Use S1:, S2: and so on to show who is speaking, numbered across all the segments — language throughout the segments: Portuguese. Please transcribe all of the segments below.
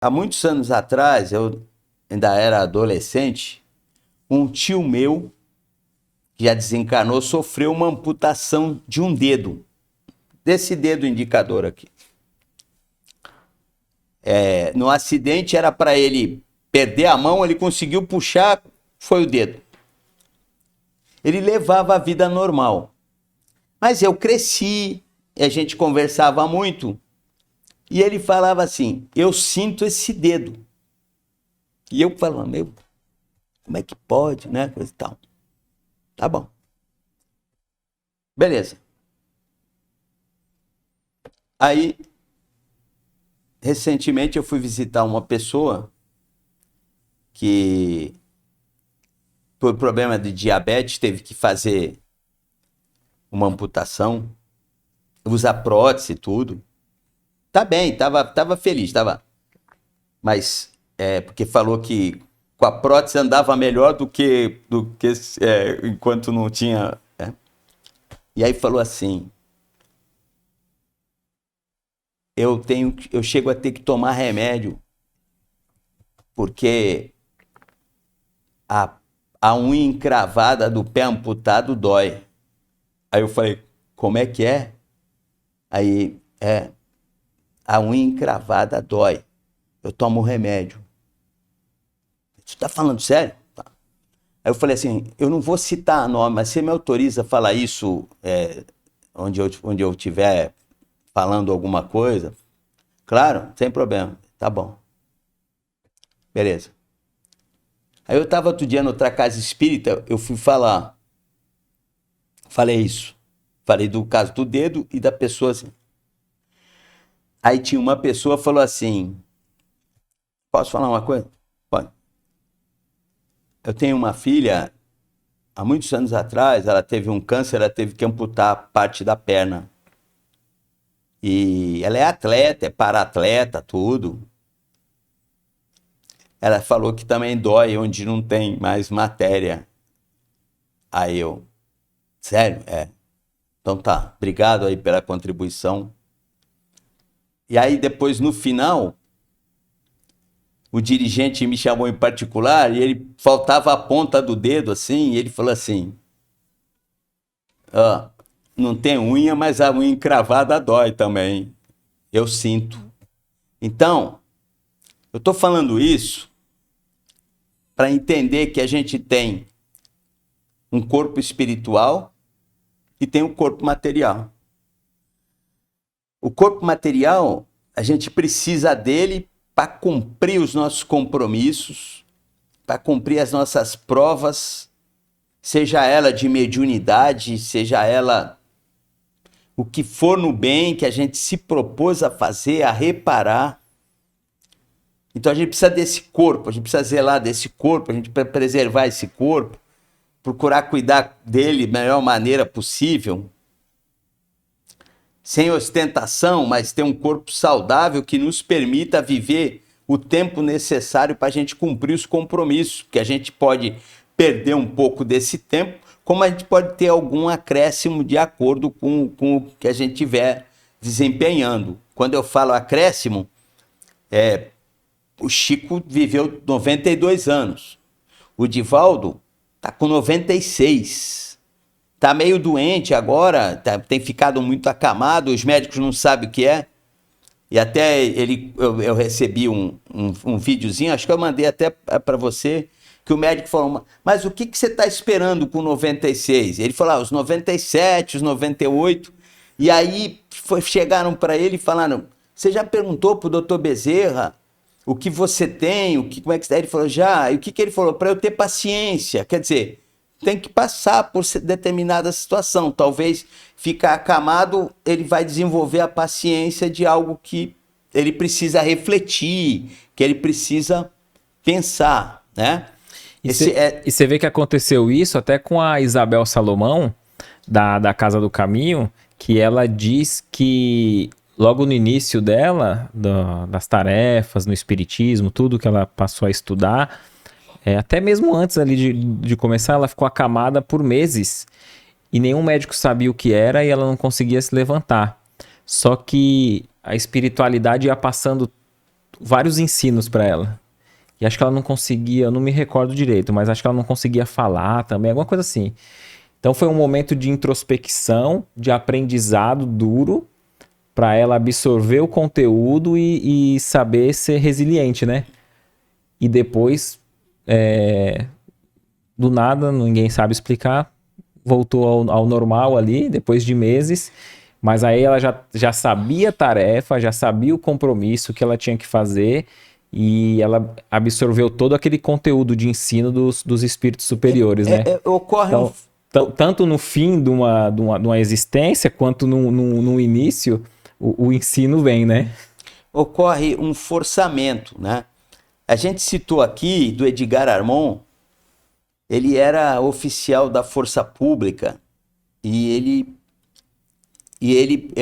S1: há muitos anos atrás, eu ainda era adolescente, um tio meu, que já desencarnou, sofreu uma amputação de um dedo, desse dedo indicador aqui. No acidente era para ele perder a mão, ele conseguiu puxar, foi o dedo. Ele levava a vida normal. Mas eu cresci, a gente conversava muito, e ele falava assim, eu sinto esse dedo. E eu falava, meu, como é que pode, né? Coisa e tal. Tá bom. Beleza. Aí, recentemente eu fui visitar uma pessoa que, por problema de diabetes, teve que fazer uma amputação, usar prótese e tudo. Tá bem, tava feliz, tava. Mas, porque falou que com a prótese andava melhor do que enquanto não tinha. E aí falou assim: eu chego a ter que tomar remédio porque a unha encravada do pé amputado dói. Aí eu falei, como é que é? Aí, a unha encravada dói. Eu tomo remédio. Você tá falando sério? Tá. Aí eu falei assim, eu não vou citar nome, mas você me autoriza a falar isso onde eu estiver falando alguma coisa? Claro, sem problema. Tá bom. Beleza. Aí eu estava outro dia noutra casa espírita, eu fui falar. Falei isso. Falei do caso do dedo e da pessoa assim. Aí tinha uma pessoa que falou assim, posso falar uma coisa? Pode. Eu tenho uma filha, há muitos anos atrás, ela teve um câncer, ela teve que amputar parte da perna. E ela é atleta, é para-atleta, tudo. Ela falou que também dói onde não tem mais matéria. Aí eu, sério? Então tá, obrigado aí pela contribuição. E aí depois no final, o dirigente me chamou em particular e ele faltava a ponta do dedo assim, e ele falou assim, não tem unha, mas a unha encravada dói também. Eu sinto. Então, eu estou falando isso para entender que a gente tem um corpo espiritual e tem um corpo material. O corpo material, a gente precisa dele para cumprir os nossos compromissos, para cumprir as nossas provas, seja ela de mediunidade, seja ela o que for no bem que a gente se propôs a fazer, a reparar. Então a gente precisa desse corpo, a gente precisa zelar desse corpo, a gente precisa preservar esse corpo, procurar cuidar dele da melhor maneira possível, sem ostentação, mas ter um corpo saudável que nos permita viver o tempo necessário para a gente cumprir os compromissos, porque a gente pode perder um pouco desse tempo, como a gente pode ter algum acréscimo de acordo com o que a gente estiver desempenhando. Quando eu falo acréscimo, o Chico viveu 92 anos, o Divaldo está com 96, está meio doente agora, tem ficado muito acamado, os médicos não sabem o que é. E até eu recebi um videozinho, acho que eu mandei até para você, que o médico falou, mas o que você está esperando com 96? Ele falou, os 97, os 98. E aí chegaram para ele e falaram, você já perguntou para o doutor Bezerra o que você tem, como é que está? Ele falou, já. E o que ele falou? Para eu ter paciência. Quer dizer, tem que passar por determinada situação. Talvez ficar acamado, ele vai desenvolver a paciência de algo que ele precisa refletir, que ele precisa pensar, né?
S2: E você vê que aconteceu isso até com a Isabel Salomão, da Casa do Caminho, que ela diz que logo no início dela, das tarefas, no espiritismo, tudo que ela passou a estudar, até mesmo antes ali de começar, ela ficou acamada por meses e nenhum médico sabia o que era e ela não conseguia se levantar. Só que a espiritualidade ia passando vários ensinos para ela. E acho que ela não conseguia, eu não me recordo direito, mas acho que ela não conseguia falar também, alguma coisa assim. Então foi um momento de introspecção, de aprendizado duro, para ela absorver o conteúdo e saber ser resiliente, né? E depois, do nada, ninguém sabe explicar, voltou ao normal ali, depois de meses, mas aí ela já sabia a tarefa, já sabia o compromisso que ela tinha que fazer, e ela absorveu todo aquele conteúdo de ensino dos espíritos superiores, né?
S1: Ocorre
S2: então, tanto no fim de uma existência, quanto no início, o ensino vem, né?
S1: Ocorre um forçamento, né? A gente citou aqui do Edgar Armond. Ele era oficial da Força Pública e ele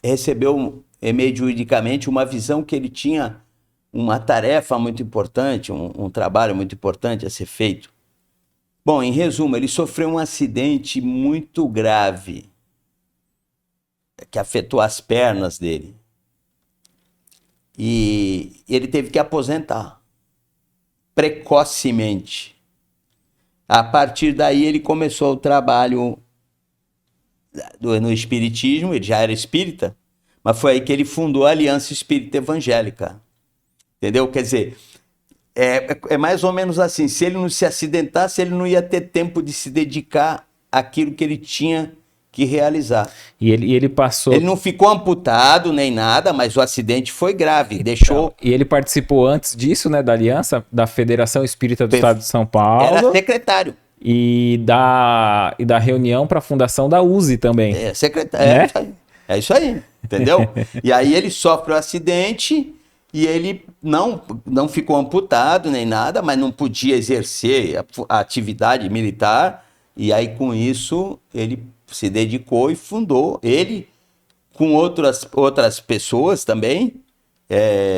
S1: recebeu mediunicamente uma visão que ele tinha uma tarefa muito importante, um trabalho muito importante a ser feito. Bom, em resumo, ele sofreu um acidente muito grave que afetou as pernas dele. E ele teve que aposentar precocemente. A partir daí ele começou o trabalho no espiritismo, ele já era espírita, mas foi aí que ele fundou a Aliança Espírita Evangélica. Entendeu? Quer dizer, é mais ou menos assim, se ele não se acidentasse, ele não ia ter tempo de se dedicar àquilo que ele tinha que realizar.
S2: E ele passou...
S1: Ele não ficou amputado nem nada, mas o acidente foi grave, deixou...
S2: E ele participou antes disso, né, da Aliança, da Federação Espírita do Estado de São Paulo.
S1: Era secretário.
S2: E da reunião para a fundação da USE também.
S1: Secretário, né? É isso aí, entendeu? E aí ele sofre o acidente e ele não ficou amputado nem nada, mas não podia exercer a atividade militar. E aí com isso ele se dedicou e fundou, ele com outras pessoas também,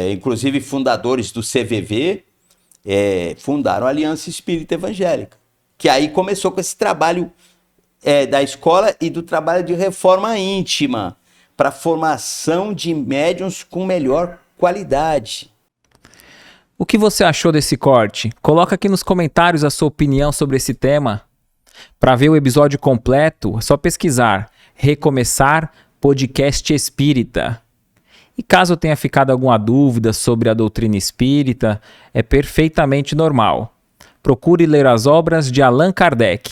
S1: inclusive fundadores do CVV, fundaram a Aliança Espírita Evangélica, que aí começou com esse trabalho da escola e do trabalho de reforma íntima, para formação de médiuns com melhor qualidade.
S2: O que você achou desse corte? Coloca aqui nos comentários a sua opinião sobre esse tema. Para ver o episódio completo, é só pesquisar Recomeçar Podcast Espírita. E caso tenha ficado alguma dúvida sobre a doutrina espírita, é perfeitamente normal. Procure ler as obras de Allan Kardec.